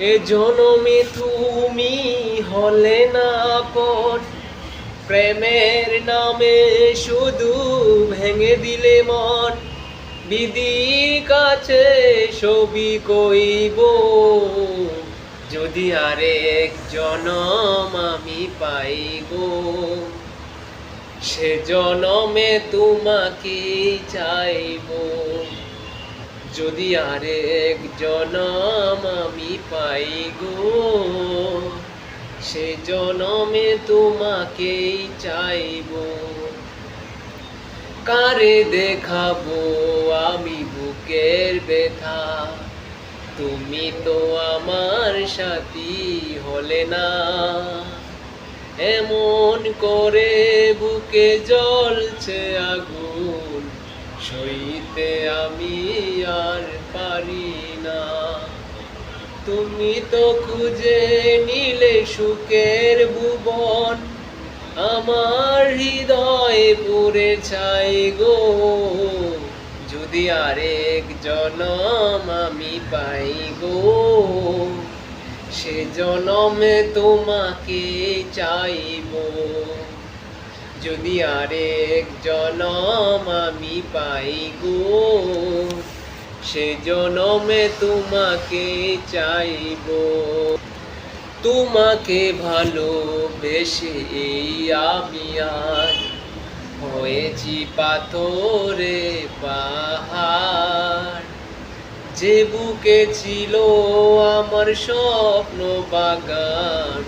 এ জনমে তুমি হলে না আপন, প্রেমের নামে শুধু ভেঙে দিলে মন। বিধির কাছে সবই কইব, যদি আরেক জনম আমি পাইব, সে জনমে তোমাকে চাইব। যদি আরেক জনম আমি পাই গো, সে জনমে তোমাকেই চাইব। কারে দেখাবো আমি বুকের ব্যথা, তুমি তো আমার সাথী হলে না। এমন করে বুকে জ্বলছে আগুন, সইতে আমি আর পারি না। তুমি তো খুঁজে নিলে সুখের ভুবন, আমার হৃদয় পুড়ে ছাই গো। যদি আরেক জনম আমি পাই গো, সে জনমে তোমাকে চাইব। যদি আরেক জনম আমি পাই গো, সে জনমে তোমাকে চাইব। তোমাকে ভালোবেসে এই আমি আজ হয়েছি পাথরে পাহাড়। যে বুকে ছিল আমার স্বপ্ন বাগান,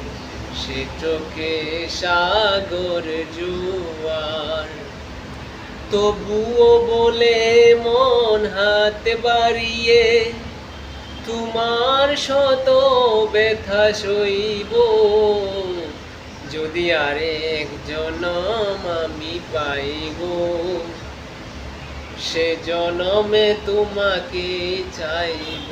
সে চোখে সাগর জোয়ার। তবুও বলে মন হাত বাড়িয়ে, তোমার শত ব্যথা সইব। যদি আরেক জনম আমি পাই গো, সে জনমে তোমাকে চাইব।